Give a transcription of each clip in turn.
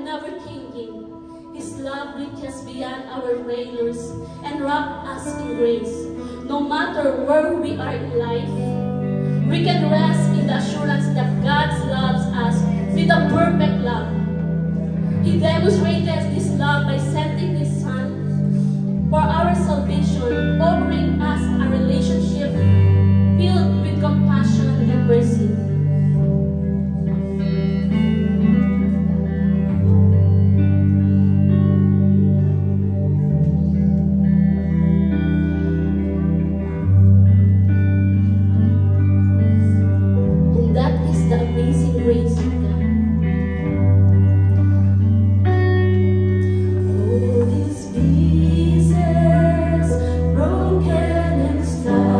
never changing. His love reaches beyond our failures and wraps us in grace. No matter where we are in life, we can rest in the assurance that God loves us with a perfect love. He demonstrated this love by sending His Son for our salvation, offering us a relationship filled with compassion and mercy. And that is the amazing grace of God. Oh, these pieces broken and stuck.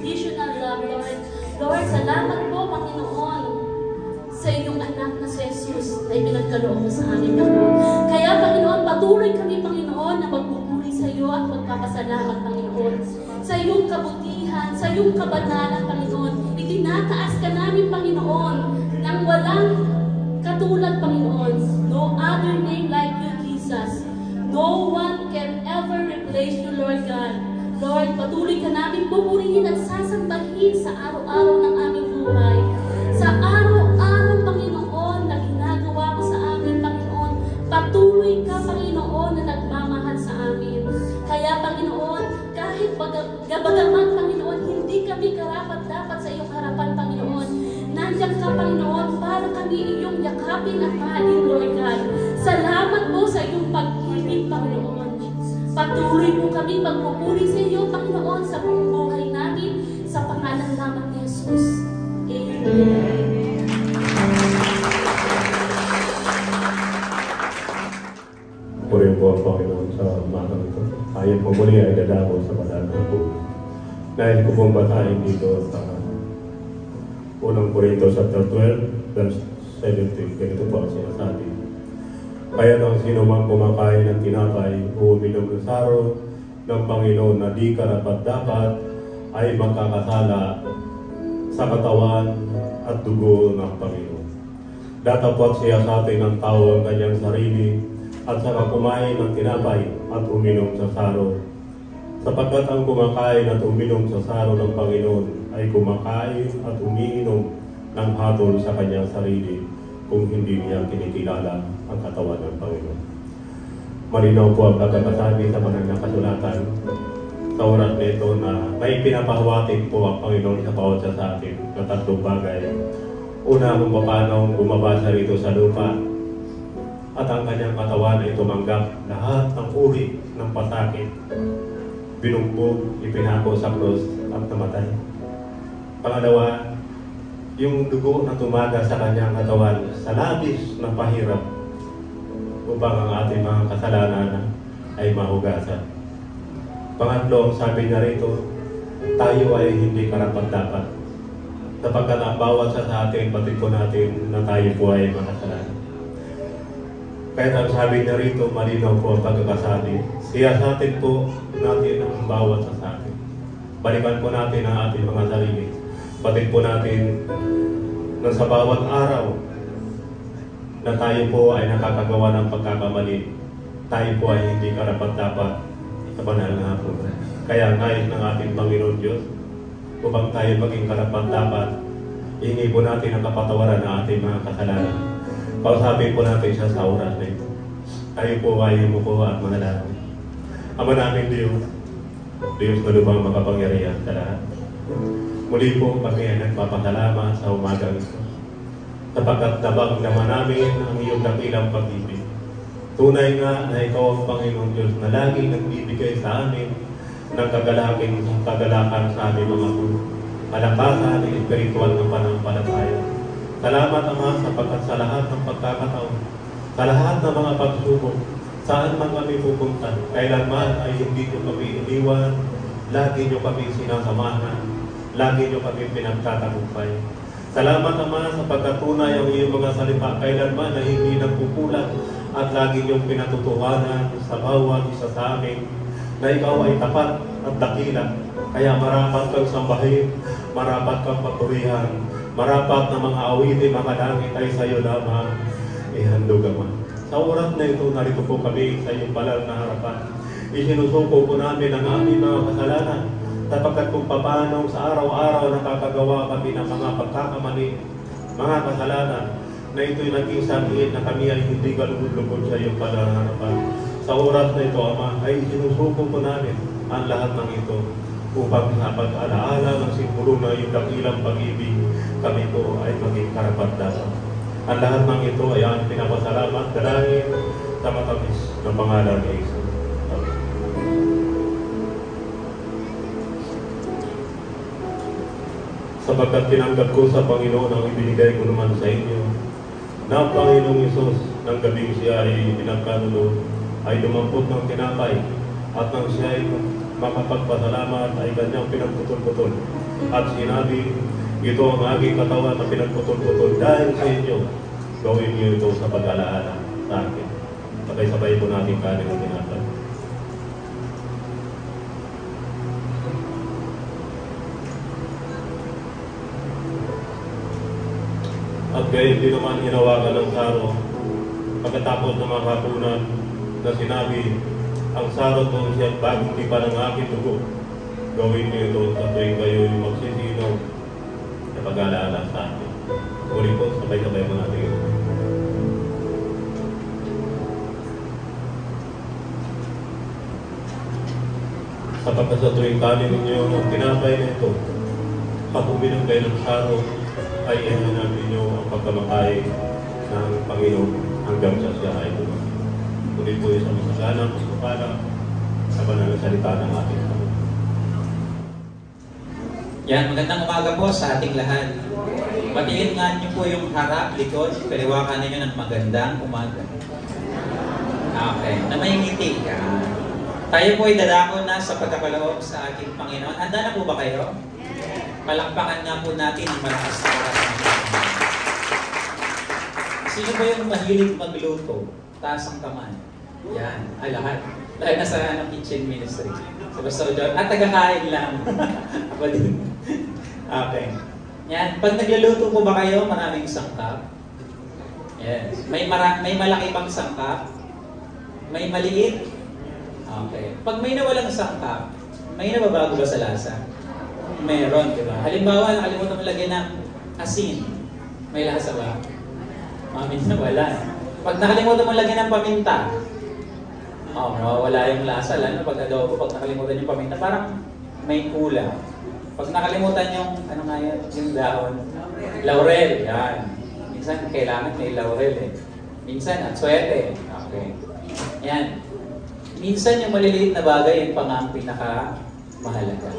unconditional love, Lord. Lord, salamat po, Panginoon, sa iyong anak na si Jesus na ipinagkaloob mo sa amin, Panginoon. Kaya, Panginoon, patuloy kami, Panginoon, na magpupuri sa iyo at magpapasalamat, Panginoon, sa iyong kabutihan, sa iyong kabanalan, Panginoon. Itinataas ka namin, Panginoon, nang walang katulad, Panginoon. No other name like you, Jesus. No one can ever replace you, Lord God. Lord, patuloy ka namin pupurihin at sasambahin sa araw-araw ng aming buhay. Sa araw-araw, Panginoon, na ginagawa mo sa amin, Panginoon, patuloy ka, Panginoon, na nagmamahal sa amin. Kaya, Panginoon, kahit bagaman, Panginoon, hindi kami karapat-dapat sa iyong harapan, Panginoon, nandiyan ka, Panginoon, para kami iyong yakapin at mahalin, Lord God. Salamat po sa iyong pag-ibig, Panginoon. Patuloy po kami magpupuri sa iyo, Panginoon, sa buong buhay namin, sa pangalan naman ni Jesus. Amen. Purihin po ang Panginoon sa umagang ito. Ayon po muli ay dadako sa banal na po. Dahil ko pong basahin dito sa unang Korinto chapter 12, verse 17. Ganito po ang sinasabi. Kaya nang sino mang kumakain ng tinapay o uminom ng saro ng Panginoon na di karapat-dapat ay magkakasala sa katawan at dugo ng Panginoon. Datapwat siya sa atin ng tao ang kanyang sarili at saka kumain ng tinapay at uminom sa saro. Sapagkat ang kumakain at uminom sa saro ng Panginoon ay kumakain at umiinom ng hatol sa kanyang sarili kung hindi niya kinikilala ang katawan ng Panginoon. Malinaw po ang pagkakasabi sa banal na kasulatan sa oras nito na may pinapahawatin po ang Panginoon sa bawat sa atin na tatlong bagay. Una, kung paano bumaba siya rito sa lupa at ang kanyang katawan ay tumanggap lahat ng uri ng pasakit, binugbog, ipinako sa krus at namatay. Pangalawa, yung dugo na tumaga sa kanyang katawan sa labis na pahirap upang ang ating mga kasalanan ay mahugasan. Pangatlo, sabi niya rito, tayo ay hindi karapat-dapat. Sapagkat ang bawat sa atin, pati po natin na tayo po ay makasalanan. Kaya ang sabi niya rito, malinaw po ang pagkakasabi. Siya sa atin po natin ang bawat sa atin. Balikan po natin ang ating mga sarili. Pati po natin na sa bawat araw na tayo po ay nakakagawa ng pagkakamali, tayo po ay hindi karapat-dapat sa banal na hapon. Kaya nais ng ating Panginoon Diyos, upang tayo maging karapat-dapat, ihingi po natin ang kapatawaran ng ating mga kasalanan. Kausapin po natin siya sa oras na ito. Tayo po ay umupo at manalangin. Ama namin Diyos, Diyos na lubang makapangyarihan sa lahat. Muli po kami ay nagpapasalamat sa umagang ito. Sapagkat nabang naman namin ang iyong dakilang pag-ibig. Tunay nga na ikaw ang Panginoon Diyos na laging nagbibigay sa amin ng kagalakan sa aming mga puso. Kalakasan ng espiritual ng panampalataya. Salamat Ama sapagkat sa lahat ng pagkakataon, sa lahat ng mga pagsubok, saan man kami pupunta, kailanman ay hindi nyo kami iniwan, lagi nyo kami sinasamahan, lagi nyo kami pinagtatagumpay. Salamat Ama sa pagkatunay ang iyong mga salita kailanman na hindi nagkukulang at lagi niyong pinatutuhanan sa bawat isa sa amin na ikaw ay tapat at dakila. Kaya marapat kang sambahin, marapat kang papurihan, marapat na mga awitin, mga langit ay sa iyo lamang ihandog Ama. Sa oras na ito, narito po kami sa iyong banal na harapan. Isinusuko po namin ang aming mga kasalanan. Sapagkat kung paano sa araw-araw nakakagawa kami ng mga pagkakamali, mga kasalanan, na ito'y naging sanhiin na kami ay hindi kalugod-lugod sa iyong panaharapan. Sa oras na ito, Ama, ay sinusuko po namin ang lahat ng ito upang sa pag-alaala ng simbolo na iyong dakilang pag-ibig, kami po ay maging karapat-dapat. Ang lahat ng ito ay ang pinapasalamat dalangin sa matamis ng pangalan ni Jesus. Sapagkat tinanggap ko sa Panginoon ang ibinigay ko naman sa inyo, na ang Panginoong Isus ng gabing siya ay pinagkanulo, ay dumampot ng tinapay, at nang siya ay makapagpasalamat ay kanyang pinagputol-putol. At sinabi, ito ang aking katawan na pinagputol-putol dahil sa inyo. Gawin niyo ito sa pag-alaala sa akin. Sabay-sabay po natin kanin ang tinatag. At gayon din naman hinawakan ng saro. Pagkatapos ng mga hapunan na sinabi, ang saro to siya bagong tipa ng aking dugo. Gawin niyo ito sa tuwing kayo magsisinaw sa pag-alaala sa akin. Uli po, sabay-sabay mo natin ito. Sapagkat sa tuwing kanin ninyo ang tinapay na ito, pag uminom kayo ng saro, ay ihanan ninyo ang pagkamatay ng Panginoon hanggang sa siya ay dumating. Tuloy po sa masaganang pagpapala sa banal na salita ng ating Panginoon. Yan, magandang umaga po sa ating lahat. Patingin nga niyo po yung harap, likod, kaliwakan ninyo ng magandang umaga. Okay, na may ngiti. Tayo po ay dadako na sa pagkapaloob sa ating Panginoon. Handa na po ba kayo? Palakpakan nga po natin ang malakas na oras. Sino ba yung mahilig magluto? Taas ang kamay. Yan, lahat. Dahil nasa kitchen ministry. Sa Pastor John. At tagakain lang. Ako din. Okay. Yan. Pag nagluluto po ba kayo, maraming sangkap? Yes. May malaki pang sangkap? May maliit? Okay. Pag may nawalang sangkap, may nababago ba sa lasa? Meron, di ba? Halimbawa, nakalimutan mo lagyan ng asin. May lasa ba? Maminta, wala. Pag nakalimutan mo lagyan ng paminta, nawawala yung lasa. Lalo pag adobo, pag nakalimutan yung paminta, parang may kulang. Pag nakalimutan yung, ano nga yan, yung dahon, laurel, yan. Minsan, kailangan may laurel eh. Minsan, at swerte. Okay. Yan. Minsan, yung maliliit na bagay, yung ang pinaka-mahalaga.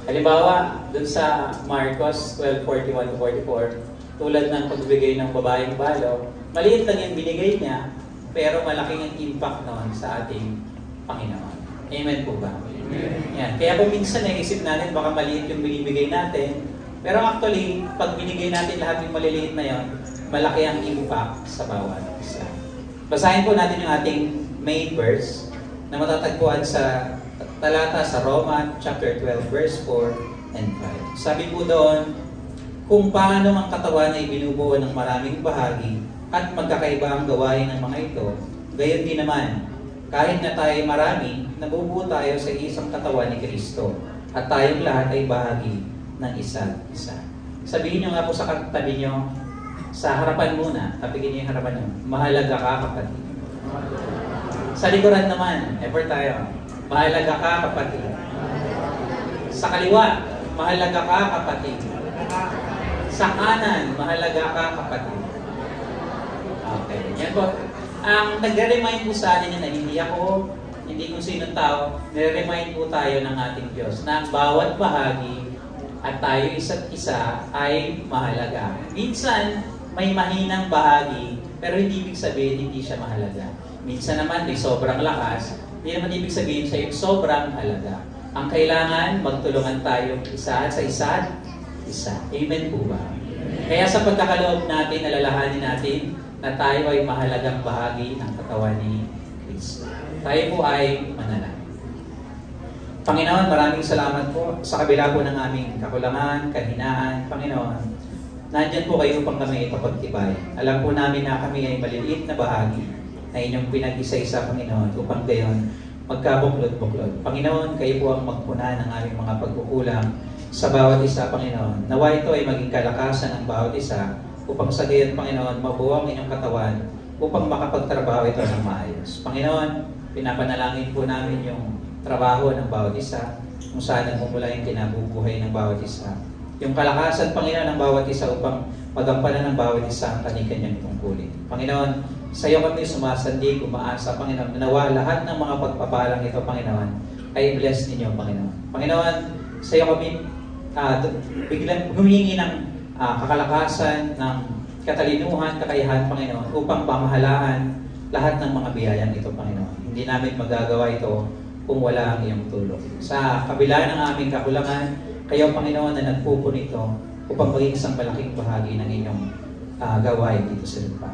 Halimbawa, dun sa Marcos 12:41-44, tulad ng pagbigay ng babaeng balo, maliit lang yung binigay niya, pero malaking ang impact noon sa ating Panginoon. Amen po ba? Amen. Yan. Kaya kung minsan naisip natin, baka maliit yung binibigay natin, pero actually, pag binigay natin lahat yung maliliit na yon, malaki ang impact sa bawat isa. Basahin po natin yung ating main verse na matatagpuan sa talata sa Roma chapter 12 verse 4 and 5. Sabi po doon, kung paano ang katawan ay binubuo ng maraming bahagi at magkakaiba ang gawain ng mga ito, gayon din naman, kahit na tayo ay marami, nabubuo tayo sa isang katawan ni Kristo at tayong lahat ay bahagi ng isa't isa. Sabihin nyo nga po sa katabi nyo, sa harapan muna, tapigin nyo yung harapan nyo, mahalaga ka kapatid. Sa likuran naman, ever tayo, mahalaga ka kapatid. Sa kaliwa, mahalaga ka kapatid. Sa kanan, mahalaga ka kapatid. Okay, yan po. Ang nagre-remind po sa atin na hindi ako, hindi kung sinong tao, nire-remind po tayo ng ating Diyos na ang bawat bahagi at tayo isa't isa ay mahalaga. Minsan, may mahinang bahagi, pero hindi ibig sabihin hindi siya mahalaga. Minsan naman, may sobrang lakas, hindi naman ibig sabihin sa'yo sobrang halaga. Ang kailangan, magtulungan tayo isa sa isa't isa. Amen po ba? Kaya sa pagkakaloob natin, alalahanin natin na tayo ay mahalagang bahagi ng katawan ni Kristo. Tayo po ay manalangin. Panginoon, maraming salamat po sa kabila po ng aming kakulangan, kahinaan. Panginoon, nandyan po kayo upang kami ipapagtibay. Alam po namin na kami ay maliliit na bahagi na inyong pinag-isa-isa, Panginoon, upang gayon magkabuklod-buklod. Panginoon, kayo po ang magpuna ng aming mga pagkukulang sa bawat isa, Panginoon. Nawa ito ay maging kalakasan ng bawat isa upang sa gayon, Panginoon, mabuo ang inyong katawan upang makapagtrabaho ito ng maayos. Panginoon, pinapanalangin po namin yung trabaho ng bawat isa, kung saan nagmumula yung kinabubuhay ng bawat isa. Yung kalakasan, Panginoon, ng bawat isa upang magampanan ng bawat isa ang kanyang tungkulin. Panginoon, sa iyo kami sumasandig, umaasa, Panginoon, nawa lahat ng mga pagpapalang ito, Panginoon, ay bless ninyo, Panginoon. Panginoon, sa iyo kami biglang humingi ng kakalakasan, ng katalinuhan, kakayahan, Panginoon, upang pamahalaan lahat ng mga biyayang ito, Panginoon. Hindi namin magagawa ito kung wala ang iyong tulong. Sa kabila ng aming kakulangan, Kayo, Panginoon, na nagpupo nito upang maging isang malaking bahagi ng inyong gawain dito sa lupa.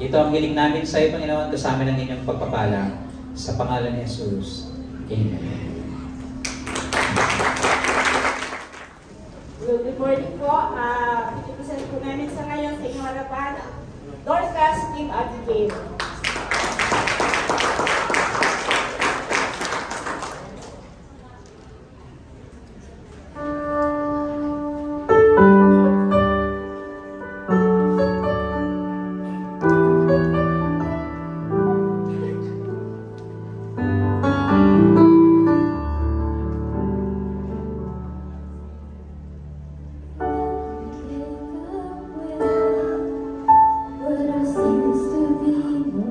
Ito ang hiling namin sa iyo, Panginoon, kasama ng inyong pagpapala sa pangalan ni Jesus. Amen. Good morning po. Ipipresent po namin sa ngayon sa inyong harapan, Dorcas Kim Abigail. What seems to be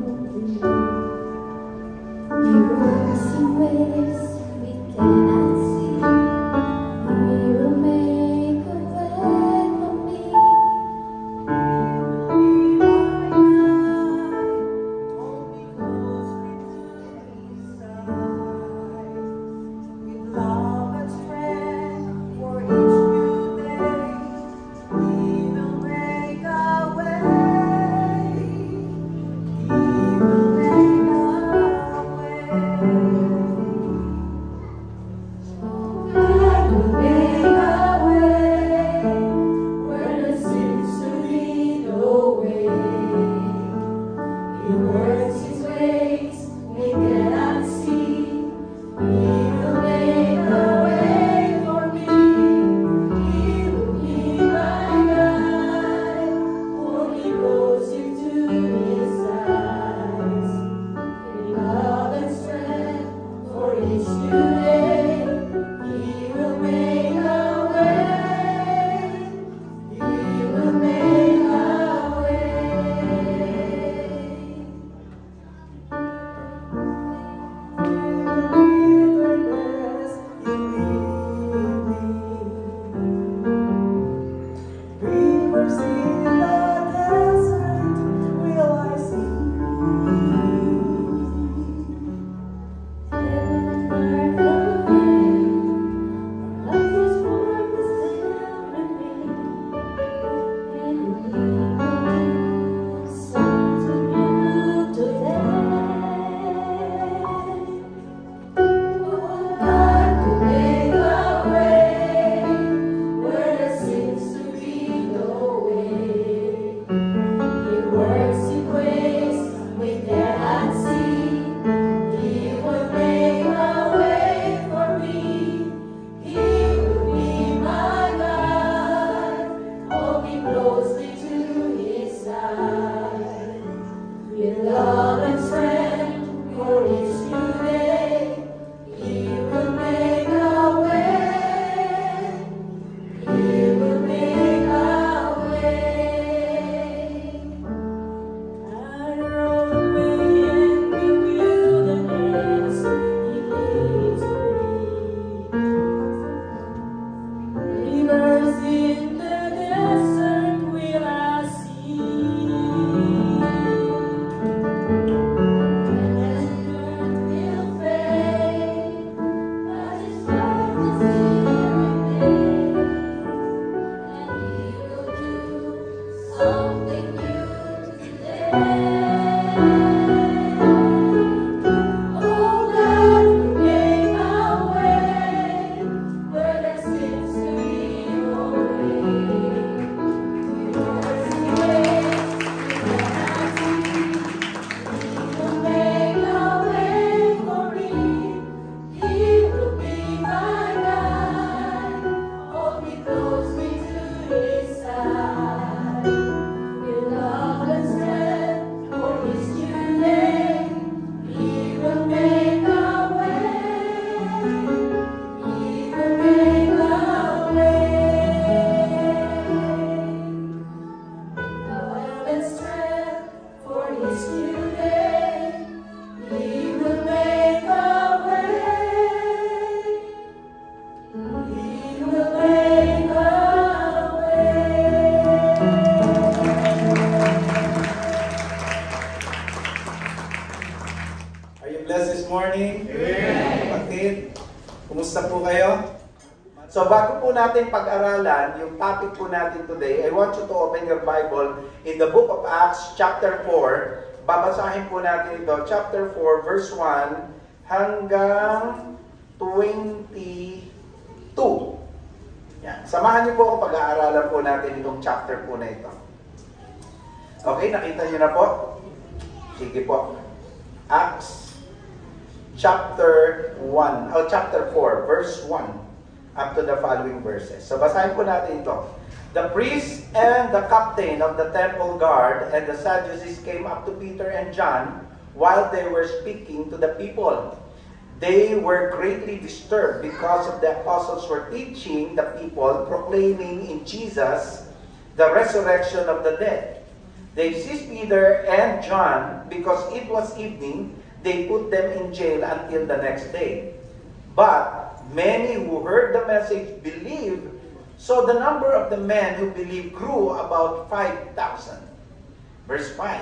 So bago po natin pag-aralan yung topic po natin today, I want you to open your Bible in the book of Acts chapter 4. Babasahin po natin ito, chapter 4, verse 1 hanggang 22. Yan. Samahan niyo po ako pag-aaralan po natin itong chapter po na ito. Okay, nakita niyo na po? Sige po. Acts chapter 4, verse 1 up to the following verses. So basahin po natin ito. The priest and the captain of the temple guard and the Sadducees came up to Peter and John while they were speaking to the people. They were greatly disturbed because of the apostles were teaching the people, proclaiming in Jesus the resurrection of the dead. They seized Peter and John because it was evening. They put them in jail until the next day. But many who heard the message believed, so the number of the men who believed grew about 5,000. Verse 5.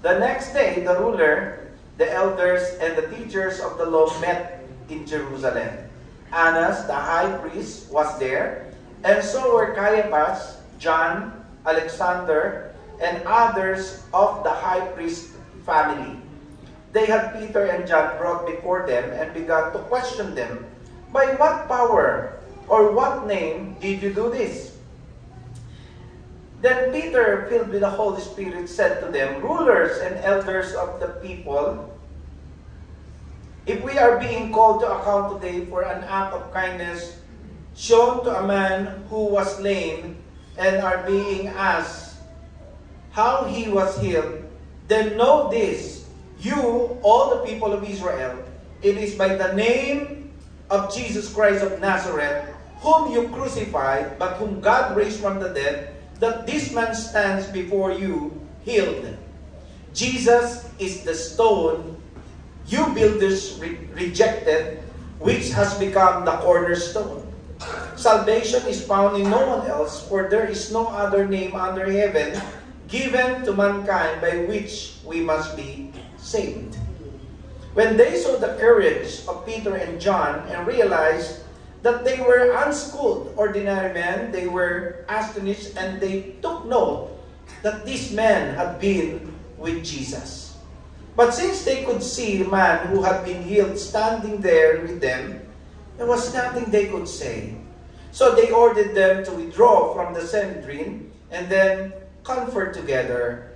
The next day, the ruler, the elders, and the teachers of the law met in Jerusalem. Annas, the high priest, was there, and so were Caiaphas, John, Alexander, and others of the high priest family. They had Peter and John brought before them and began to question them. By what power or what name did you do this? Then Peter, filled with the Holy Spirit, said to them, rulers and elders of the people, if we are being called to account today for an act of kindness shown to a man who was lame and are being asked how he was healed, then know this, you, all the people of Israel, it is by the name of Jesus Christ of Nazareth, whom you crucified, but whom God raised from the dead, that this man stands before you healed. Jesus is the stone you builders rejected, which has become the cornerstone. Salvation is found in no one else, for there is no other name under heaven given to mankind by which we must be saved. When they saw the courage of Peter and John and realized that they were unschooled, ordinary men, they were astonished and they took note that these men had been with Jesus. But since they could see the man who had been healed standing there with them, there was nothing they could say. So they ordered them to withdraw from the Sanhedrin and then confer together,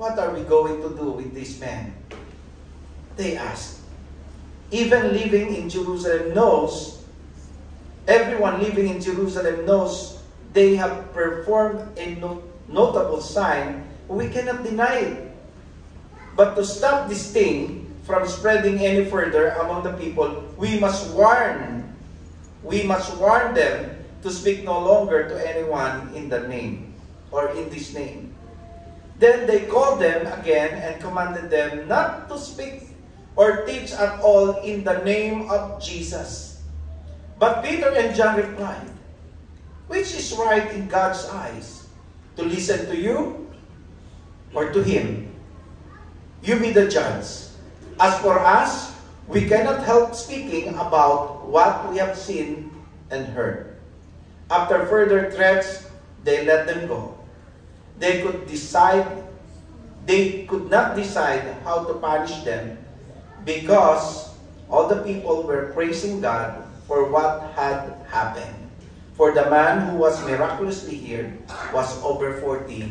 what are we going to do with this man? They asked. Everyone living in Jerusalem knows they have performed a notable sign. We cannot deny it. But to stop this thing from spreading any further among the people, we must warn them to speak no longer to anyone in the name or in this name. Then they called them again and commanded them not to speak or teach at all in the name of Jesus. But Peter and John replied, which is right in God's eyes, to listen to you or to him? You be the judge. As for us, we cannot help speaking about what we have seen and heard. After further threats, they let them go. They could not decide how to punish them, because all the people were praising God for what had happened. For the man who was miraculously healed was over 40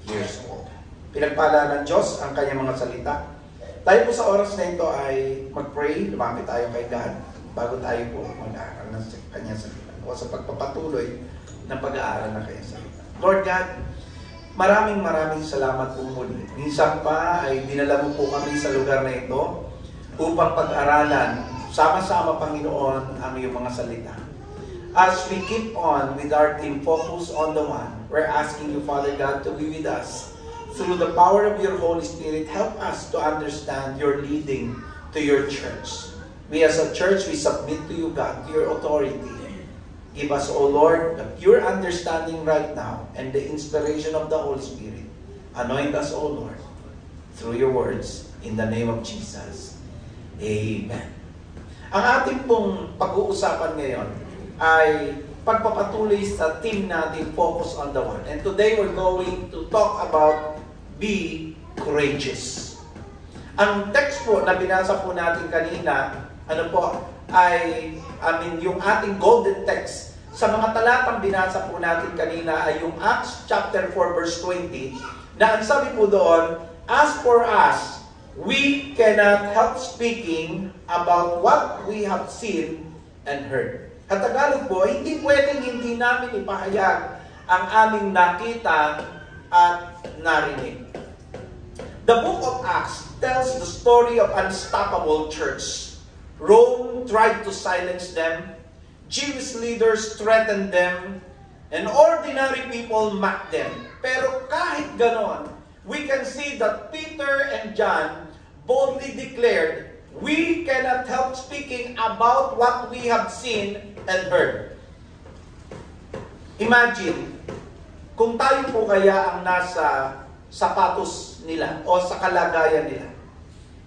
years old. Pinagpala ng Diyos ang kanyang mga salita. Tayo po sa oras na ito ay mag-pray, lumapit tayo kay God bago tayo po mag-aaral ng kanyang salita o sa pagpapatuloy ng pag-aaral ng kanyang salita. Lord God, maraming salamat po muli. Minsan pa ay dinala mo po kami sa lugar na ito upang pag-aralan sama-sama, Panginoon, ang iyong mga salita. As we keep on with our team focus on the one, we're asking you, Father God, to be with us. Through the power of your Holy Spirit, help us to understand your leading to your church. We as a church, we submit to you, God, to your authority. Give us, O Lord, the pure understanding right now and the inspiration of the Holy Spirit. Anoint us, O Lord, through your words, in the name of Jesus. Amen. Ang ating pong pag-uusapan ngayon ay pagpapatuloy sa team natin, Focus on the One. And today we're going to talk about be courageous. Ang text po na binasa po natin kanina, yung ating golden text sa mga talatang binasa po natin kanina ay yung Acts chapter 4 verse 20, na ang sabi po doon, as for us, we cannot help speaking about what we have seen and heard. At Tagalog po, hindi pwedeng hindi namin ipahayag ang aming nakita at narinig. The book of Acts tells the story of unstoppable church. Rome tried to silence them, Jewish leaders threatened them, and ordinary people mocked them. Pero kahit ganon, we can see that Peter and John boldly declared, we cannot help speaking about what we have seen and heard. Imagine, kung tayo po kaya ang nasa sapatos nila o sa kalagayan nila.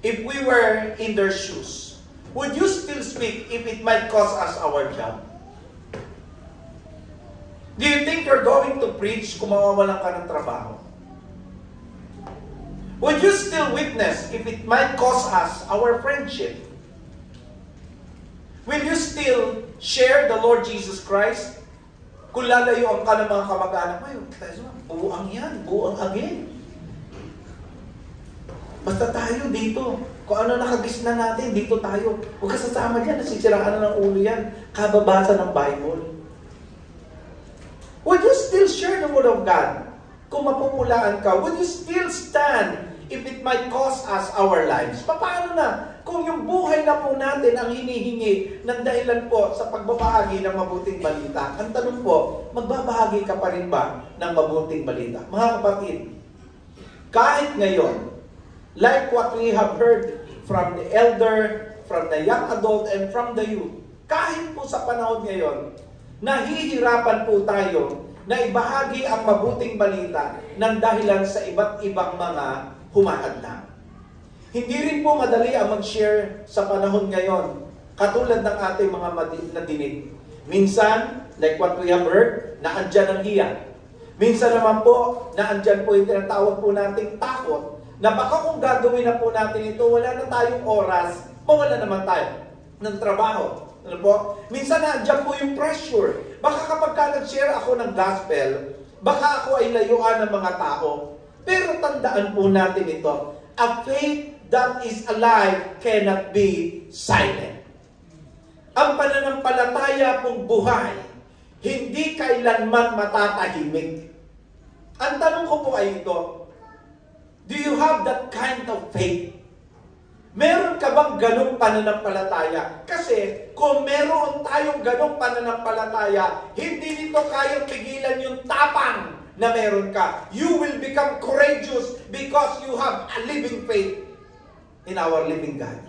If we were in their shoes, would you still speak if it might cost us our job? Do you think you're going to preach kung mawawalan ka ng trabaho? Would you still witness if it might cost us our friendship? Will you still share the Lord Jesus Christ? Kung lalayuan ka ng mga kamag-anak, buang yan, buang again. Basta tayo dito. Kung ano nakagisna natin, dito tayo. Huwag ka sasama dyan, nasisiraan na ng ulo yan. Kababasa ng Bible. Would you still share the Word of God? Kung mapupulaan ka, would you still stand if it might cost us our lives? Paano na? Kung yung buhay na po natin ang hinihingi ng dahilan po sa pagbabahagi ng mabuting balita, ang tanong po, magbabahagi ka pa rin ba ng mabuting balita? Mga kapatid, kahit ngayon, like what we have heard from the elder, from the young adult, and from the youth, kahit po sa panahon ngayon, nahihirapan po tayo na ibahagi ang mabuting balita ng dahilan sa iba't ibang mga humahadlang. Hindi rin po madali ang mag-share sa panahon ngayon, katulad ng ating mga nadinig. Minsan, like what we have heard, naandyan ang iyak. Minsan naman po, naandyan po yung tinatawag po nating takot, na baka kung gagawin na po natin ito, wala na tayong oras, mawala naman tayo ng trabaho. Ano po? Minsan naandyan po yung pressure. Baka kapag nag-share ako ng gospel, baka ako ay layuan ng mga tao. Pero tandaan po natin ito, a faith that is alive cannot be silent. Ang pananampalataya pong buhay, hindi kailanman matatahimik. Ang tanong ko po ay ito, do you have that kind of faith? Meron ka bang ganong pananampalataya? Kasi kung meron tayong ganong pananampalataya, hindi nito kayang pigilan yung tapang na meron ka. You will become courageous because you have a living faith in our living God.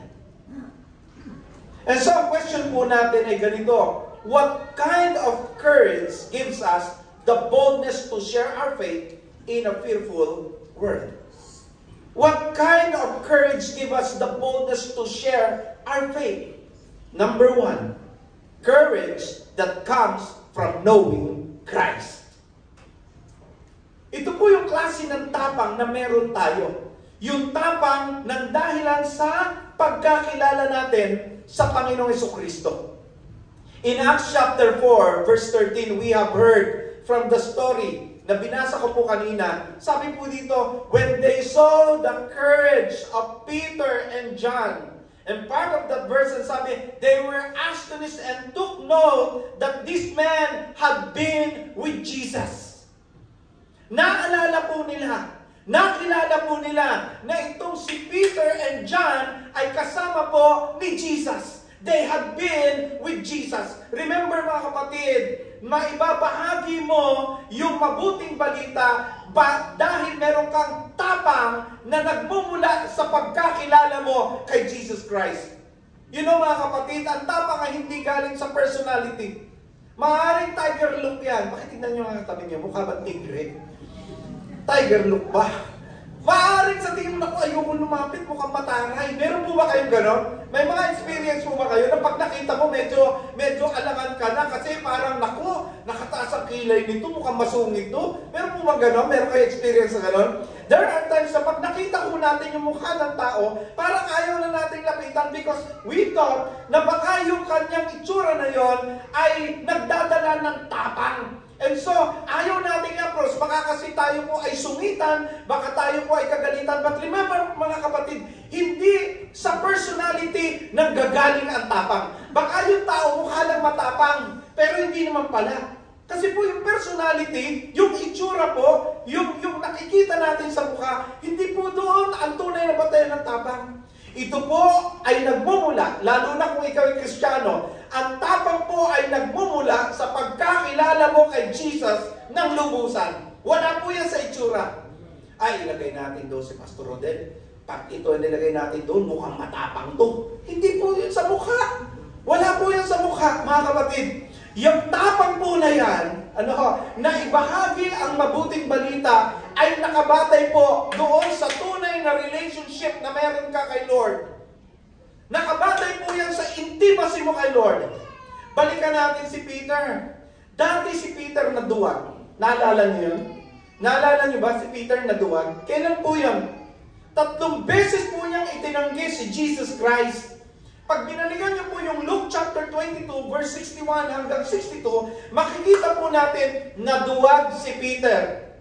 And so, ang question po natin ay ganito, what kind of courage gives us the boldness to share our faith in a fearful world? What kind of courage gives us the boldness to share our faith? Number one, courage that comes from knowing Christ. Ito po yung klase ng tapang na meron tayo. Yung tapang ng dahilan sa pagkakilala natin sa Panginoong Jesucristo. In Acts chapter 4, verse 13, we have heard from the story na binasa ko po kanina. Sabi po dito, when they saw the courage of Peter and John, and part of that verse, and sabi, they were astonished and took note that this man had been with Jesus. Naalala po nila, nakilala po nila na itong si Peter and John ay kasama po ni Jesus. They had been with Jesus. Remember mga kapatid, maibabahagi mo yung mabuting balita dahil meron kang tapang na nagmumula sa pagkakilala mo kay Jesus Christ. You know mga kapatid, ang tapang ay hindi galing sa personality. Maaaring tiger look yan. Bakit tignan nyo nga katabi nyo? Mukha ba tigre? Tiger look ba? Maaaring sa tingin mo, naku, ayoko lumapit, mukhang mataray. Meron po ba kayong gano'n? May mga experience po ba kayo na pag nakita mo, medyo alangan ka na kasi parang, naku, nakataas ang kilay nito, mukhang masungit to. Meron po ba gano'n? Meron kayo experience sa gano'n? There are times na pag nakita po natin yung mukha ng tao, parang ayaw na nating lapitan because we thought na baka yung kanyang itsura na yon ay nagdadala ng tapang. And so, ayaw nating approach. Baka kasi tayo po ay sungitan, baka tayo po ay kagalitan. But remember, mga kapatid, hindi sa personality nanggagaling ang tapang. Baka yung tao mukha lang matapang, pero hindi naman pala. Kasi po yung personality, yung itsura po, yung nakikita natin sa mukha, hindi po doon ang tunay na batayan ng tapang. Ito po ay nagmumula, lalo na kung ikaw ay Kristiyano, ang tapang po ay nagmumula sa pagkakilala mo kay Jesus ng lubusan. Wala po yan sa itsura. Ay, ilagay natin doon si Pastor Rodel. Pag ito nilagay natin doon, mukhang matapang to. Hindi po yun sa mukha. Wala po yan sa mukha, mga kapatid. Yung tapang po na yan, na ibahagi ang mabuting balita ay nakabatay po doon sa tunay na relationship na meron ka kay Lord. Nakabatay po yan sa intimacy mo kay Lord. Balikan natin si Peter. Dati si Peter na duwag. Naalala niyo yun? Naalala niyo ba si Peter na duwag? Kailan po yan? 3 beses po niyang itinanggi si Jesus Christ. Pag binalikan niyo po yung Luke chapter 22, verse 61 hanggang 62, makikita po natin na duwag si Peter.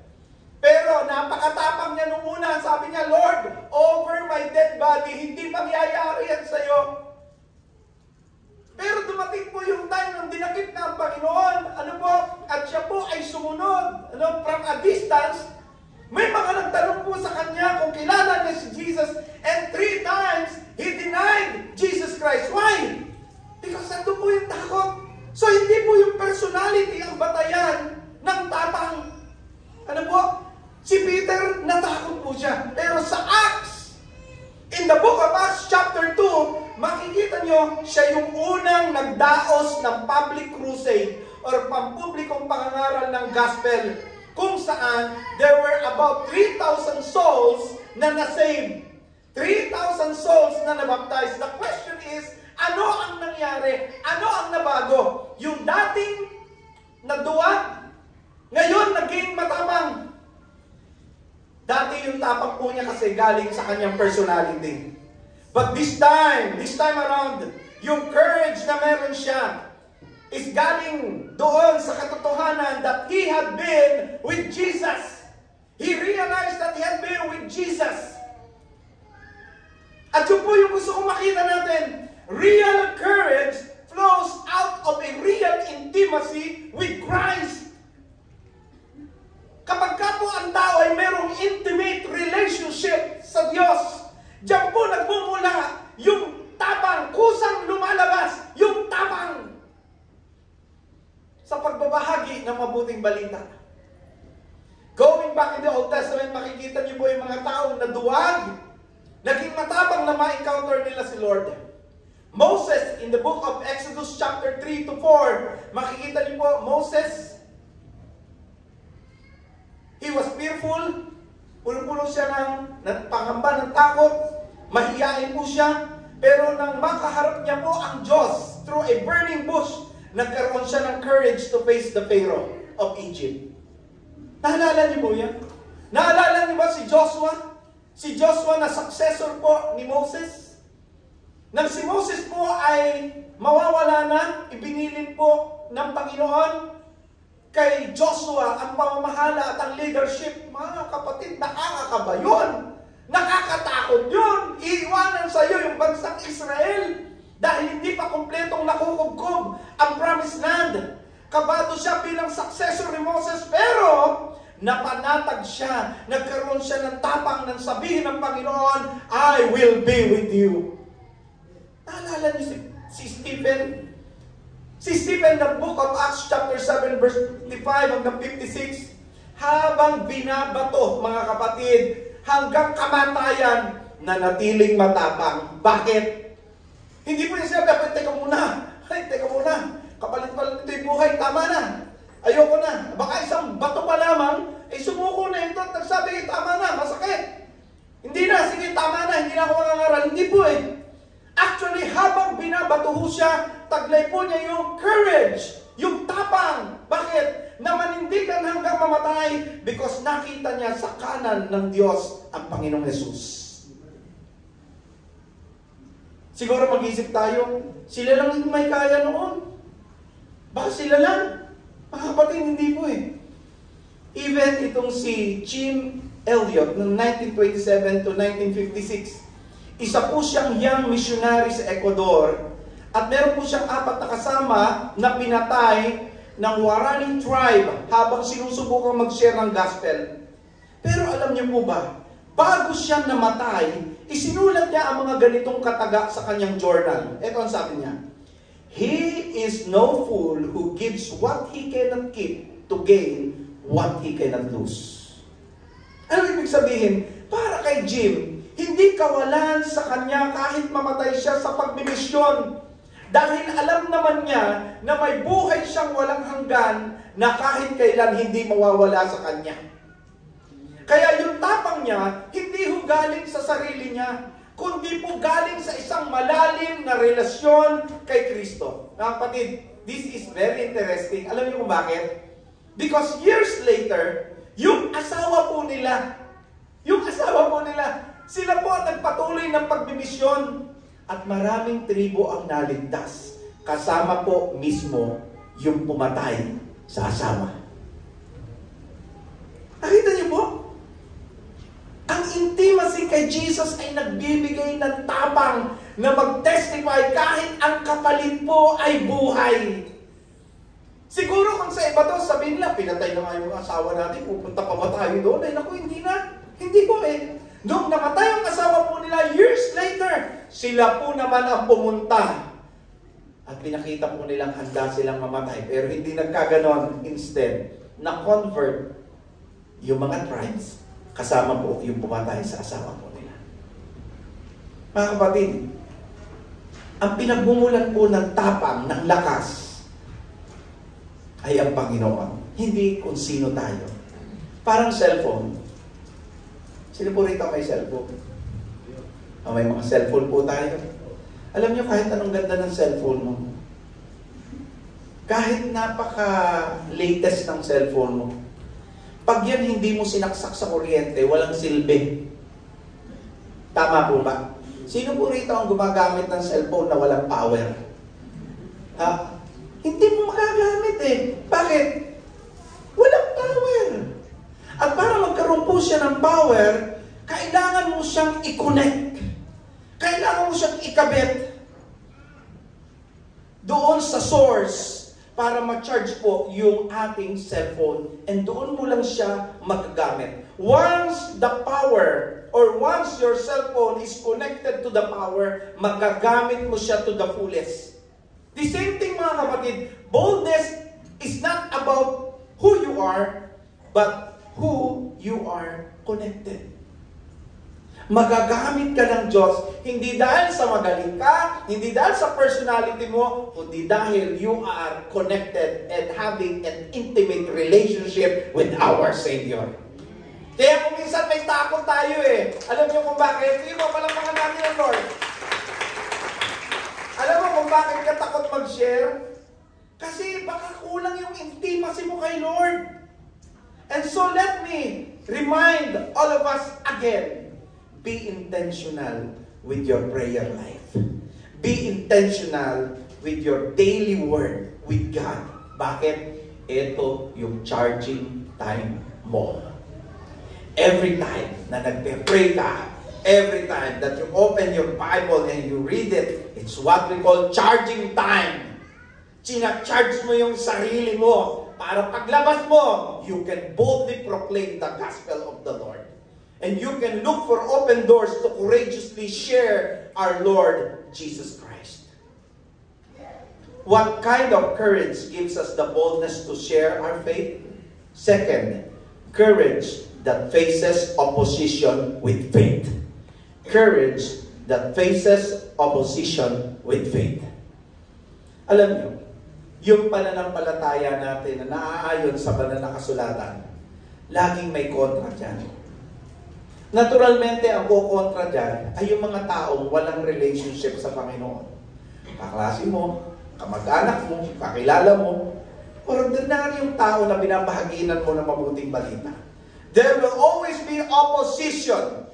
Pero napakatapang niya nung una. Sabi niya, Lord, over my dead body, hindi mangyayari yan sa'yo. Pero dumating po yung time nang dinakip na ang Panginoon. At siya po ay sumunod. From a distance, may mga nagtanong po sa kanya kung kilala niya si Jesus. And 3 times, he denied Jesus Christ. Why? Because nandun po yung takot. So hindi po yung personality ang batayan ng tapang. Si Peter, natakot po siya. Pero sa Acts, in the book of Acts chapter 2, makikita nyo, siya yung unang nagdaos ng public crusade or pampublikong pangangaral ng gospel kung saan there were about 3,000 souls na na-save. 3,000 souls na nabaptize. The question is, ano ang nangyari? Ano ang nabago? Yung dating naduwag, ngayon naging matapang. Dati yung tapang po niya kasi galing sa kanyang personality. But this time around, yung courage na meron siya is galing doon sa katotohanan that he had been with Jesus. He realized that he had been with Jesus. At yun po yung gusto kong makita natin. Real courage flows out of a real intimacy with Christ. Kapag ka po ang tao ay merong intimate relationship sa Diyos, diyan po nagmumula yung tapang, kusang lumalabas, yung tapang sa pagbabahagi ng mabuting balita. Going back in the Old Testament, makikita niyo po yung mga taong naduwag, naging matapang na ma-encounter nila si Lord. Moses, in the book of Exodus chapter 3 to 4, makikita niyo po, Moses, he was fearful, puno-puno siya ng pangamba, ng takot, mahiyain po siya, pero nang makaharap niya po ang Diyos through a burning bush, nagkaroon siya ng courage to face the Pharaoh of Egypt. Naalala niyo po yan? Naalala niyo ba si Joshua? Si Joshua na successor po ni Moses. Nang si Moses po ay mawawala na, ibinilin po ng Panginoon kay Joshua ang pamamahala at ang leadership. Mga kapatid, nakakakaba yun. Nakakatakot yun. Iiwanan sa iyo yung bansang Israel dahil hindi pa kumpletong nakukubkob ang promised land. Kabado siya bilang successor ni Moses, pero napanatag siya, nagkaroon siya ng tapang ng sabihin ng Panginoon, I will be with you. Naalala niyo si Stephen? Si Stephen, the book of Acts chapter 7 verse 55 hanggang 56, habang binabato, mga kapatid, hanggang kamatayan, nanatiling matapang. Bakit? Hindi po niya sinabi, teka muna, kapalit-palit ito yung buhay, tama na. Ayoko na. Baka isang bato pa lamang, sumuko na ito at nagsabi, tama na, masakit. yan hanggang mamatay because nakita niya sa kanan ng Diyos ang Panginoong Jesus. Siguro mag-isip tayo, sila lang yung may kaya noon. Baka sila lang. Mga kapatid, hindi po eh. Even itong si Jim Elliot noong 1927 to 1956, isa po siyang young missionary sa Ecuador at meron po siyang 4 na kasama na pinatay ng Guarani tribe habang sinusubukang mag-share ng gospel. Pero alam niyo po ba, bago siya namatay, isinulat niya ang mga ganitong kataga sa kanyang journal. Ito ang sabi niya, "He is no fool who gives what he cannot keep to gain what he cannot lose." Ano ibig sabihin? Para kay Jim, hindi kawalan sa kanya kahit mamatay siya sa pagmimisyon. Dahil alam naman niya na may buhay siyang walang hanggan na kahit kailan hindi mawawala sa kanya. Kaya yung tapang niya, hindi ho galing sa sarili niya, kundi po galing sa isang malalim na relasyon kay Kristo. Mga kapatid, this is very interesting. Alam niyo kung bakit? Because years later, yung asawa po nila, sila po ang nagpatuloy ng pagbimisyon at maraming tribo ang naligtas. Kasama po mismo yung pumatay sa asawa. Nakita niyo po? Ang intimacy kay Jesus ay nagbibigay ng tapang na mag-testify kahit ang kapalit po ay buhay. Siguro kung sa iba to, sabihin nila, pinatay na nga yung asawa natin, pupunta pa ba tayo doon? Ay naku, hindi na. Hindi po eh. Nung namatay ang asawa po nila, years later, sila po naman ang pumunta. At pinakita po nilang handa silang mamatay. Pero hindi nagkaganon. Instead, na-convert yung mga tribes kasama po yung pumatay sa asawa po nila. Mga kapatid, ang pinagbumulan po ng tapang, ng lakas, ay ang Panginoon. Hindi kung sino tayo. Parang cellphone. Sino po rito may cellphone? May mga cellphone po tayo. Alam nyo, kahit anong ganda ng cellphone mo, kahit napaka-latest ng cellphone mo, pag yan hindi mo sinaksak sa kuryente, walang silbi. Tama po ba? Sino po rito ang gumagamit ng cellphone na walang power? Hindi mo magagamit eh. Bakit? Walang power. At para magkaroon po siya ng power, kailangan mo siyang i-connect. Kailangan mo siyang ikabit doon sa source para ma-charge po yung ating cellphone. And doon mo lang siya magagamit. Once the power or once your cellphone is connected to the power, magagamit mo siya to the fullest. The same thing mga kapatid, boldness is not about who you are, but who you are connected. Magagamit ka ng Diyos, hindi dahil sa magaling ka, hindi dahil sa personality mo, kundi dahil you are connected and having an intimate relationship with our Savior. Kaya kung minsan may takot tayo eh. Alam niyo kung bakit? Hindi mo palampakan natin ang Lord. Alam mo kung bakit ka takot mag-share? Kasi baka kulang yung intimacy mo kay Lord. And so let me remind all of us again, be intentional with your prayer life. Be intentional with your daily word with God. Bakit? Ito yung charging time mo. Every time na nagpe-pray ka, every time that you open your Bible and you read it, it's what we call charging time. Sina-charge mo yung sarili mo para paglabas mo, you can boldly proclaim the gospel of the Lord. And you can look for open doors to courageously share our Lord Jesus Christ. What kind of courage gives us the boldness to share our faith? Second, courage that faces opposition with faith. Courage that faces opposition with faith. Alam niyo, yung pananampalataya natin na naaayon sa banal na kasulatan, laging may kontra dyan. Naturalmente, ang kukontra dyan ay yung mga taong walang relationship sa Panginoon. Kaklase mo, kamag-anak mo, kakilala mo, ordinaryong tao na binabahaginan mo ng mabuting balita. There will always be opposition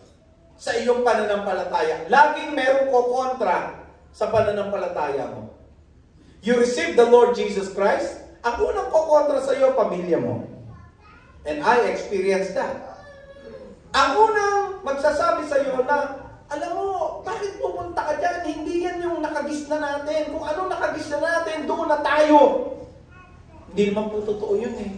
sa iyong pananampalataya. Laging merong kokontra sa pananampalataya mo. You receive the Lord Jesus Christ, ang unang kokontra sa iyo, pamilya mo. And I experienced that. Ang unang magsasabi sa iyo na, alam mo, bakit pupunta ka dyan? Hindi yan yung nakagis na natin. Kung ano nakagis na natin, doon na tayo. Hindi naman po totoo yun eh.